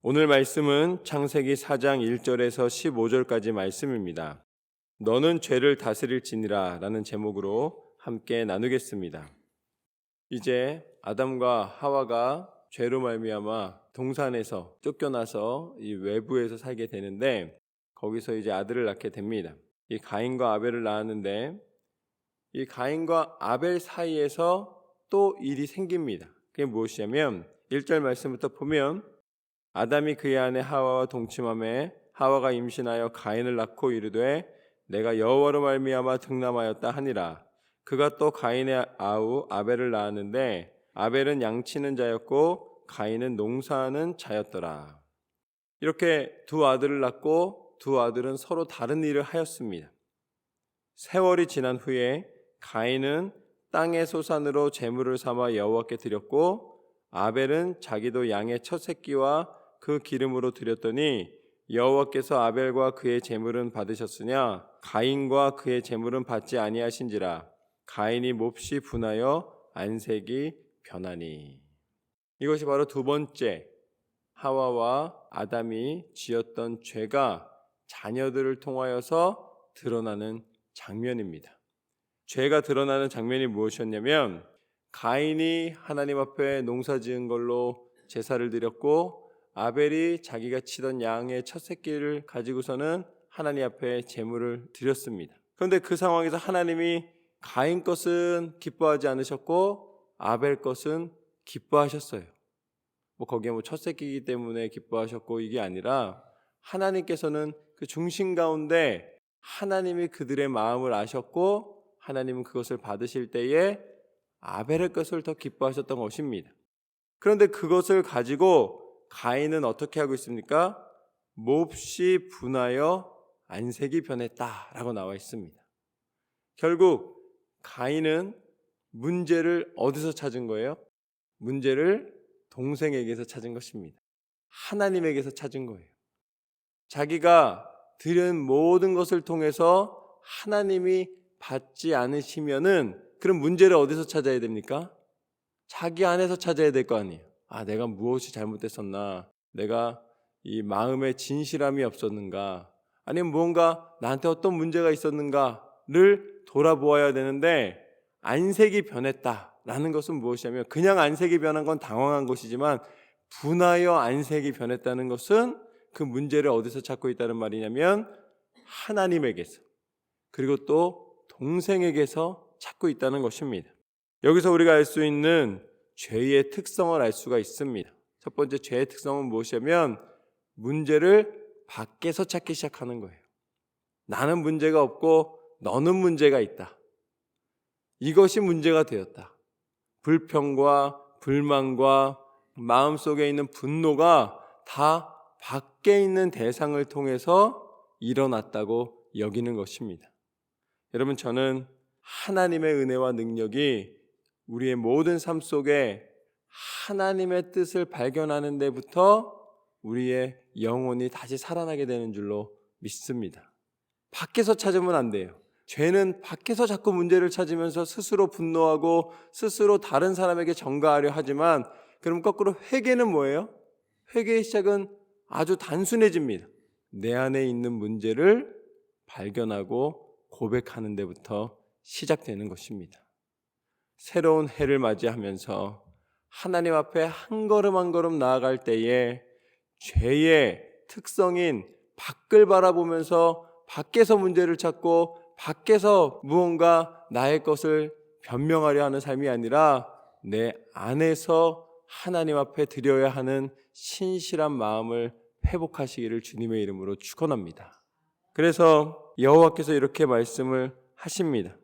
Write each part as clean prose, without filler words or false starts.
오늘 말씀은 창세기 4장 1절에서 15절까지 말씀입니다. 너는 죄를 다스릴지니라 라는 제목으로 함께 나누겠습니다. 이제 아담과 하와가 죄로 말미암아 동산에서 쫓겨나서 이 외부에서 살게 되는데, 거기서 이제 아들을 낳게 됩니다. 이 가인과 아벨을 낳았는데, 이 가인과 아벨 사이에서 또 일이 생깁니다. 그게 무엇이냐면 1절 말씀부터 보면, 아담이 그의 아내 하와와 동침하매 하와가 임신하여 가인을 낳고 이르되 내가 여호와로 말미암아 득남하였다 하니라. 그가 또 가인의 아우 아벨을 낳았는데 아벨은 양치는 자였고 가인은 농사하는 자였더라. 이렇게 두 아들을 낳고 두 아들은 서로 다른 일을 하였습니다. 세월이 지난 후에 가인은 땅의 소산으로 제물을 삼아 여호와께 드렸고, 아벨은 자기도 양의 첫 새끼와 그 기름으로 드렸더니 여호와께서 아벨과 그의 제물은 받으셨으냐 가인과 그의 제물은 받지 아니하신지라. 가인이 몹시 분하여 안색이 변하니. 이것이 바로 두 번째 하와와 아담이 지었던 죄가 자녀들을 통하여서 드러나는 장면입니다. 죄가 드러나는 장면이 무엇이었냐면, 가인이 하나님 앞에 농사 지은 걸로 제사를 드렸고, 아벨이 자기가 치던 양의 첫 새끼를 가지고서는 하나님 앞에 제물을 드렸습니다. 그런데 그 상황에서 하나님이 가인 것은 기뻐하지 않으셨고 아벨 것은 기뻐하셨어요. 거기에 첫 새끼이기 때문에 기뻐하셨고 이게 아니라, 하나님께서는 그 중심 가운데 하나님이 그들의 마음을 아셨고 하나님은 그것을 받으실 때에 아벨의 것을 더 기뻐하셨던 것입니다. 그런데 그것을 가지고 가인은 어떻게 하고 있습니까? 몹시 분하여 안색이 변했다라고 나와 있습니다. 결국 가인은 문제를 어디서 찾은 거예요? 문제를 동생에게서 찾은 것입니다. 하나님에게서 찾은 거예요. 자기가 드린 모든 것을 통해서 하나님이 받지 않으시면은 그럼 문제를 어디서 찾아야 됩니까? 자기 안에서 찾아야 될 거 아니에요. 내가 무엇이 잘못됐었나? 내가 이 마음에 진실함이 없었는가? 아니면 무언가 나한테 어떤 문제가 있었는가를 돌아보아야 되는데, 안색이 변했다라는 것은 무엇이냐면, 그냥 안색이 변한 건 당황한 것이지만 분하여 안색이 변했다는 것은 그 문제를 어디서 찾고 있다는 말이냐면 하나님에게서, 그리고 또 동생에게서 찾고 있다는 것입니다. 여기서 우리가 알 수 있는 죄의 특성을 알 수가 있습니다. 첫 번째 죄의 특성은 무엇이냐면 문제를 밖에서 찾기 시작하는 거예요. 나는 문제가 없고 너는 문제가 있다. 이것이 문제가 되었다. 불평과 불만과 마음속에 있는 분노가 다 밖에 있는 대상을 통해서 일어났다고 여기는 것입니다. 여러분, 저는 하나님의 은혜와 능력이 우리의 모든 삶 속에 하나님의 뜻을 발견하는 데부터 우리의 영혼이 다시 살아나게 되는 줄로 믿습니다. 밖에서 찾으면 안 돼요. 죄는 밖에서 자꾸 문제를 찾으면서 스스로 분노하고 스스로 다른 사람에게 전가하려 하지만, 그럼 거꾸로 회개는 뭐예요? 회개의 시작은 아주 단순해집니다. 내 안에 있는 문제를 발견하고 고백하는 데부터 시작되는 것입니다. 새로운 해를 맞이하면서 하나님 앞에 한 걸음 한 걸음 나아갈 때에 죄의 특성인 밖을 바라보면서 밖에서 문제를 찾고 밖에서 무언가 나의 것을 변명하려 하는 삶이 아니라, 내 안에서 하나님 앞에 드려야 하는 신실한 마음을 회복하시기를 주님의 이름으로 축원합니다. 그래서 여호와께서 이렇게 말씀을 하십니다.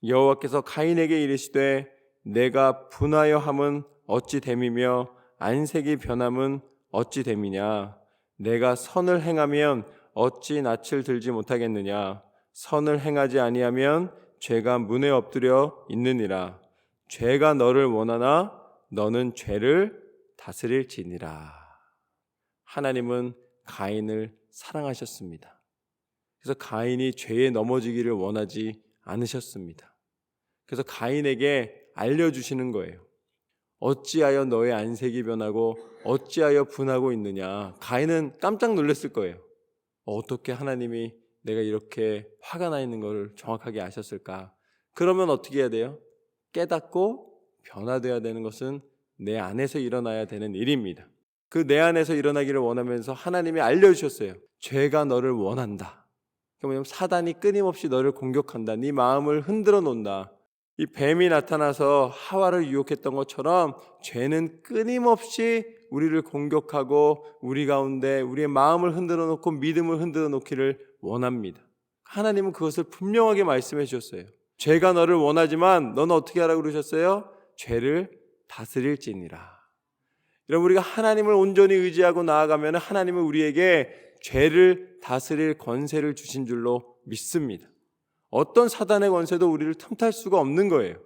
여호와께서 가인에게 이르시되 내가 분하여 함은 어찌 됨이며 안색이 변함은 어찌 됨이냐? 내가 선을 행하면 어찌 낯을 들지 못하겠느냐? 선을 행하지 아니하면 죄가 문에 엎드려 있느니라. 죄가 너를 원하나 너는 죄를 다스릴지니라. 하나님은 가인을 사랑하셨습니다. 그래서 가인이 죄에 넘어지기를 원하지 않으셨습니다. 그래서 가인에게 알려주시는 거예요. 어찌하여 너의 안색이 변하고 어찌하여 분하고 있느냐. 가인은 깜짝 놀랐을 거예요. 어떻게 하나님이 내가 이렇게 화가 나 있는 걸 정확하게 아셨을까? 그러면 어떻게 해야 돼요? 깨닫고 변화되어야 되는 것은 내 안에서 일어나야 되는 일입니다. 그 내 안에서 일어나기를 원하면서 하나님이 알려주셨어요. 죄가 너를 원한다. 그러면 사단이 끊임없이 너를 공격한다. 네 마음을 흔들어 놓는다. 이 뱀이 나타나서 하와를 유혹했던 것처럼 죄는 끊임없이 우리를 공격하고 우리 가운데 우리의 마음을 흔들어 놓고 믿음을 흔들어 놓기를 원합니다. 하나님은 그것을 분명하게 말씀해 주셨어요. 죄가 너를 원하지만 너는 어떻게 하라고 그러셨어요? 죄를 다스릴지니라. 여러분, 우리가 하나님을 온전히 의지하고 나아가면 하나님은 우리에게 죄를 다스릴 권세를 주신 줄로 믿습니다. 어떤 사단의 권세도 우리를 틈탈 수가 없는 거예요.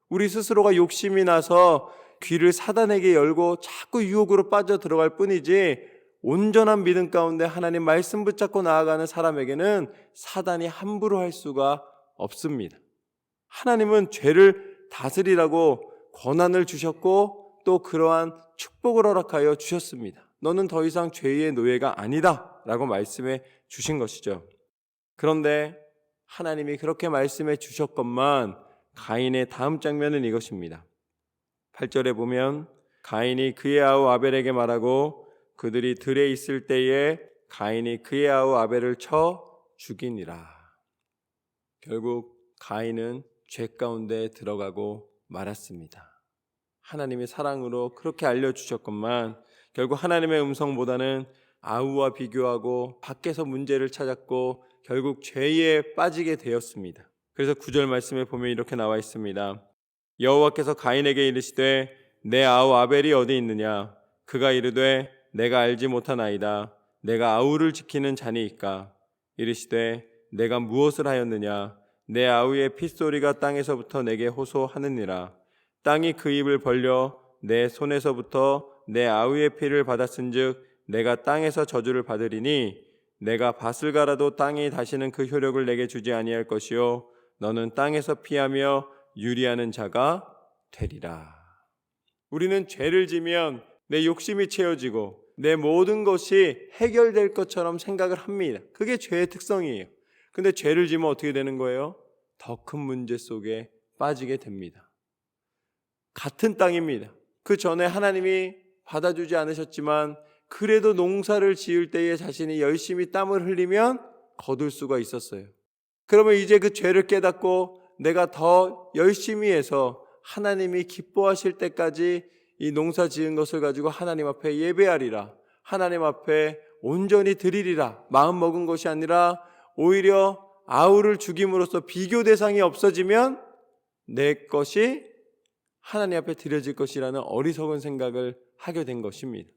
우리 스스로가 욕심이 나서 귀를 사단에게 열고 자꾸 유혹으로 빠져 들어갈 뿐이지, 온전한 믿음 가운데 하나님 말씀 붙잡고 나아가는 사람에게는 사단이 함부로 할 수가 없습니다. 하나님은 죄를 다스리라고 권한을 주셨고 또 그러한 축복을 허락하여 주셨습니다. 너는 더 이상 죄의 노예가 아니다 라고 말씀해 주신 것이죠. 그런데 하나님이 그렇게 말씀해 주셨건만 가인의 다음 장면은 이것입니다. 8절에 보면 가인이 그의 아우 아벨에게 말하고 그들이 들에 있을 때에 가인이 그의 아우 아벨을 쳐 죽이니라. 결국 가인은 죄 가운데 들어가고 말았습니다. 하나님의 사랑으로 그렇게 알려주셨건만 결국 하나님의 음성보다는 아우와 비교하고 밖에서 문제를 찾았고 결국 죄에 빠지게 되었습니다. 그래서 9절 말씀에 보면 이렇게 나와 있습니다. 여호와께서 가인에게 이르시되 내 아우 아벨이 어디 있느냐? 그가 이르되 내가 알지 못하나이다. 내가 아우를 지키는 자니이까. 이르시되 내가 무엇을 하였느냐? 내 아우의 핏소리가 땅에서부터 내게 호소하느니라. 땅이 그 입을 벌려 내 손에서부터 내 아우의 피를 받았은즉 내가 땅에서 저주를 받으리니 내가 밭을 갈아도 땅이 다시는 그 효력을 내게 주지 아니할 것이요 너는 땅에서 피하며 유리하는 자가 되리라. 우리는 죄를 지면 내 욕심이 채워지고 내 모든 것이 해결될 것처럼 생각을 합니다. 그게 죄의 특성이에요. 근데 죄를 지면 어떻게 되는 거예요? 더 큰 문제 속에 빠지게 됩니다. 같은 땅입니다. 그 전에 하나님이 받아주지 않으셨지만 그래도 농사를 지을 때에 자신이 열심히 땀을 흘리면 거둘 수가 있었어요. 그러면 이제 그 죄를 깨닫고 내가 더 열심히 해서 하나님이 기뻐하실 때까지 이 농사 지은 것을 가지고 하나님 앞에 예배하리라, 하나님 앞에 온전히 드리리라 마음 먹은 것이 아니라 오히려 아우를 죽임으로써 비교 대상이 없어지면 내 것이 하나님 앞에 드려질 것이라는 어리석은 생각을 하게 된 것입니다.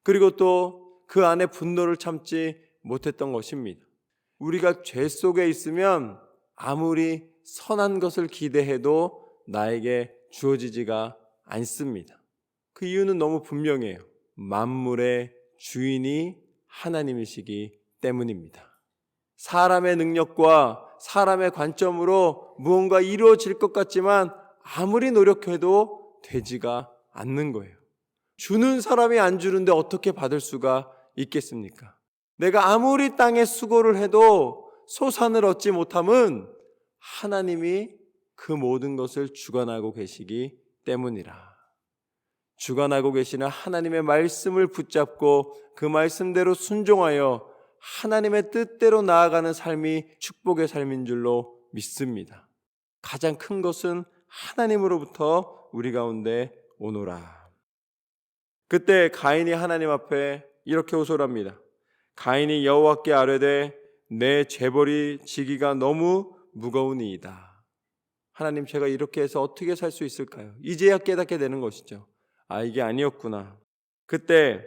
그리고 또 그 안에 분노를 참지 못했던 것입니다. 우리가 죄 속에 있으면 아무리 선한 것을 기대해도 나에게 주어지지가 않습니다. 그 이유는 너무 분명해요. 만물의 주인이 하나님이시기 때문입니다. 사람의 능력과 사람의 관점으로 무언가 이루어질 것 같지만 아무리 노력해도 되지가 않는 거예요. 주는 사람이 안 주는데 어떻게 받을 수가 있겠습니까? 내가 아무리 땅에 수고를 해도 소산을 얻지 못함은 하나님이 그 모든 것을 주관하고 계시기 때문이라. 주관하고 계시는 하나님의 말씀을 붙잡고 그 말씀대로 순종하여 하나님의 뜻대로 나아가는 삶이 축복의 삶인 줄로 믿습니다. 가장 큰 것은 하나님으로부터 우리 가운데 오노라. 그때 가인이 하나님 앞에 이렇게 호소합니다. 가인이 여호와께 아뢰되 내 죄벌이 지기가 너무 무거우니이다. 하나님, 제가 이렇게 해서 어떻게 살 수 있을까요? 이제야 깨닫게 되는 것이죠. 아, 이게 아니었구나. 그때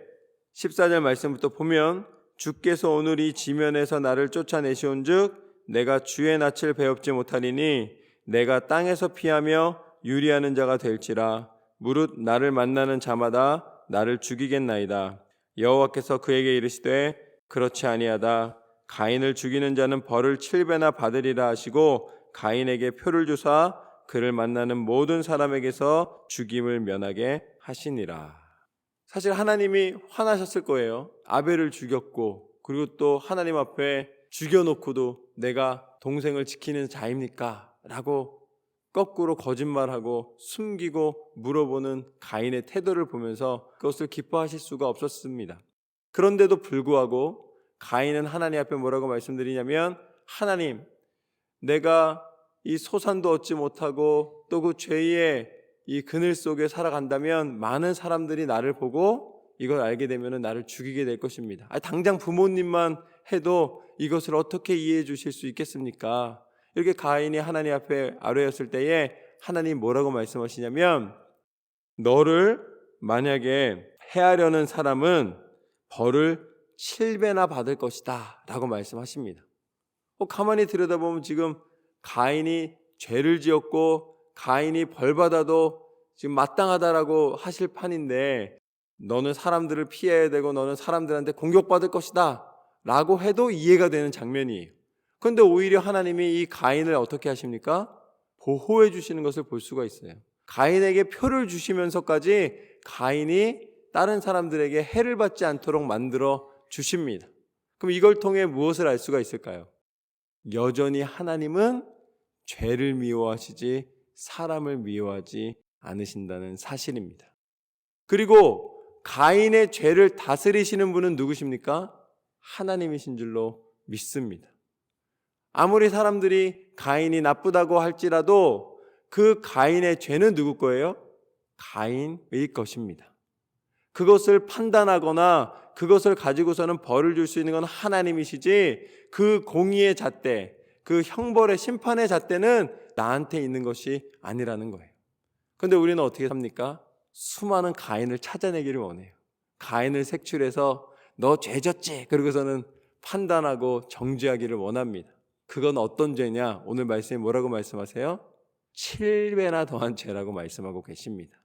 14절 말씀부터 보면 주께서 오늘 이 지면에서 나를 쫓아내시온즉 내가 주의 낯을 배웁지 못하리니 내가 땅에서 피하며 유리하는 자가 될지라. 무릇 나를 만나는 자마다 나를 죽이겠나이다. 여호와께서 그에게 이르시되 그렇지 아니하다. 가인을 죽이는 자는 벌을 7배나 받으리라 하시고 가인에게 표를 주사 그를 만나는 모든 사람에게서 죽임을 면하게 하시니라. 사실 하나님이 화나셨을 거예요. 아벨을 죽였고, 그리고 또 하나님 앞에 죽여놓고도 내가 동생을 지키는 자입니까? 라고 거꾸로 거짓말하고 숨기고 물어보는 가인의 태도를 보면서 그것을 기뻐하실 수가 없었습니다. 그런데도 불구하고 가인은 하나님 앞에 뭐라고 말씀드리냐면, 하나님, 내가 이 소산도 얻지 못하고 또 그 죄의 이 그늘 속에 살아간다면 많은 사람들이 나를 보고 이걸 알게 되면 나를 죽이게 될 것입니다. 당장 부모님만 해도 이것을 어떻게 이해해 주실 수 있겠습니까? 이렇게 가인이 하나님 앞에 아뢰었을 때에 하나님 뭐라고 말씀하시냐면, 너를 만약에 해하려는 사람은 벌을 7배나 받을 것이다 라고 말씀하십니다. 가만히 들여다보면 지금 가인이 죄를 지었고 가인이 벌 받아도 지금 마땅하다라고 하실 판인데, 너는 사람들을 피해야 되고 너는 사람들한테 공격받을 것이다 라고 해도 이해가 되는 장면이에요. 그런데 오히려 하나님이 이 가인을 어떻게 하십니까? 보호해 주시는 것을 볼 수가 있어요. 가인에게 표를 주시면서까지 가인이 다른 사람들에게 해를 받지 않도록 만들어 주십니다. 그럼 이걸 통해 무엇을 알 수가 있을까요? 여전히 하나님은 죄를 미워하시지 사람을 미워하지 않으신다는 사실입니다. 그리고 가인의 죄를 다스리시는 분은 누구십니까? 하나님이신 줄로 믿습니다. 아무리 사람들이 가인이 나쁘다고 할지라도 그 가인의 죄는 누구 거예요? 가인의 것입니다. 그것을 판단하거나 그것을 가지고서는 벌을 줄 수 있는 건 하나님이시지, 그 공의의 잣대, 그 형벌의 심판의 잣대는 나한테 있는 것이 아니라는 거예요. 그런데 우리는 어떻게 삽니까? 수많은 가인을 찾아내기를 원해요. 가인을 색출해서 너 죄졌지? 그러고서는 판단하고 정죄하기를 원합니다. 그건 어떤 죄냐? 오늘 말씀에 뭐라고 말씀하세요? 7배나 더한 죄라고 말씀하고 계십니다.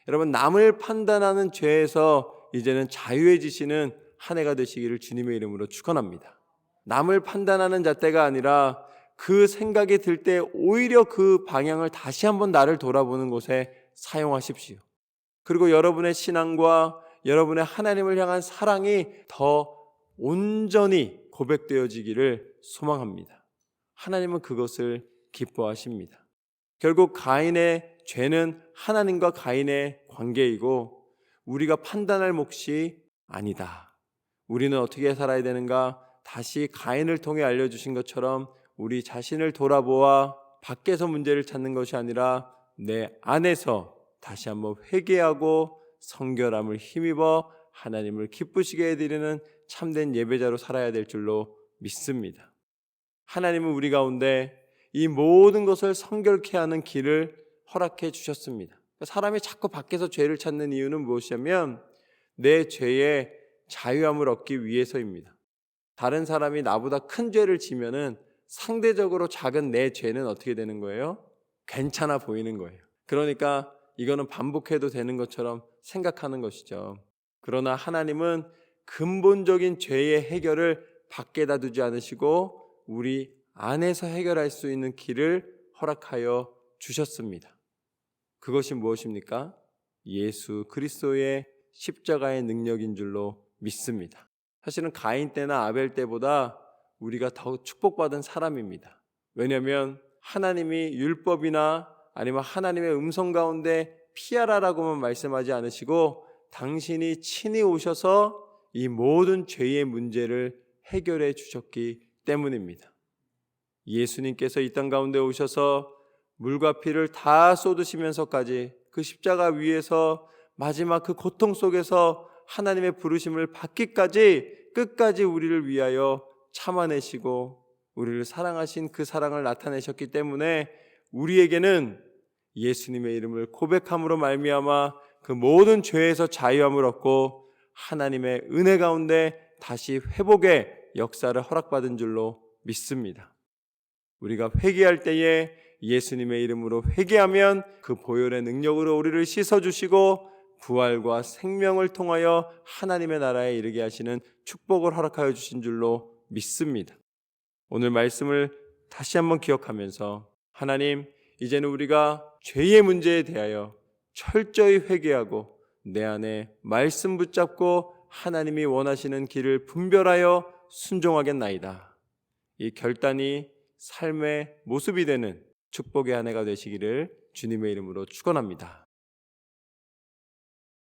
여러분, 남을 판단하는 죄에서 이제는 자유해지시는 한 해가 되시기를 주님의 이름으로 축원합니다. 남을 판단하는 잣대가 아니라 그 생각이 들 때 오히려 그 방향을 다시 한번 나를 돌아보는 곳에 사용하십시오. 그리고 여러분의 신앙과 여러분의 하나님을 향한 사랑이 더 온전히 고백되어지기를 소망합니다. 하나님은 그것을 기뻐하십니다. 결국 가인의 죄는 하나님과 가인의 관계이고 우리가 판단할 몫이 아니다. 우리는 어떻게 살아야 되는가? 다시 가인을 통해 알려주신 것처럼 우리 자신을 돌아보아 밖에서 문제를 찾는 것이 아니라 내 안에서 다시 한번 회개하고 성결함을 힘입어 하나님을 기쁘시게 해드리는 참된 예배자로 살아야 될 줄로 믿습니다. 하나님은 우리 가운데 이 모든 것을 성결케 하는 길을 허락해 주셨습니다. 사람이 자꾸 밖에서 죄를 찾는 이유는 무엇이냐면 내 죄의 자유함을 얻기 위해서입니다. 다른 사람이 나보다 큰 죄를 지면은 상대적으로 작은 내 죄는 어떻게 되는 거예요? 괜찮아 보이는 거예요. 그러니까 이거는 반복해도 되는 것처럼 생각하는 것이죠. 그러나 하나님은 근본적인 죄의 해결을 밖에다 두지 않으시고 우리 안에서 해결할 수 있는 길을 허락하여 주셨습니다. 그것이 무엇입니까? 예수 그리스도의 십자가의 능력인 줄로 믿습니다. 사실은 가인 때나 아벨 때보다 우리가 더 축복받은 사람입니다. 왜냐하면 하나님이 율법이나 아니면 하나님의 음성 가운데 피하라라고만 말씀하지 않으시고 당신이 친히 오셔서 이 모든 죄의 문제를 해결해 주셨기 때문입니다. 예수님께서 이 땅 가운데 오셔서 물과 피를 다 쏟으시면서까지 그 십자가 위에서 마지막 그 고통 속에서 하나님의 부르심을 받기까지 끝까지 우리를 위하여 참아내시고 우리를 사랑하신 그 사랑을 나타내셨기 때문에 우리에게는 예수님의 이름을 고백함으로 말미암아 그 모든 죄에서 자유함을 얻고 하나님의 은혜 가운데 다시 회복의 역사를 허락받은 줄로 믿습니다. 우리가 회개할 때에 예수님의 이름으로 회개하면 그 보혈의 능력으로 우리를 씻어주시고 부활과 생명을 통하여 하나님의 나라에 이르게 하시는 축복을 허락하여 주신 줄로 믿습니다. 오늘 말씀을 다시 한번 기억하면서 하나님, 이제는 우리가 죄의 문제에 대하여 철저히 회개하고 내 안에 말씀 붙잡고 하나님이 원하시는 길을 분별하여 순종하겠나이다. 이 결단이 삶의 모습이 되는 축복의 한 해가 되시기를 주님의 이름으로 축원합니다.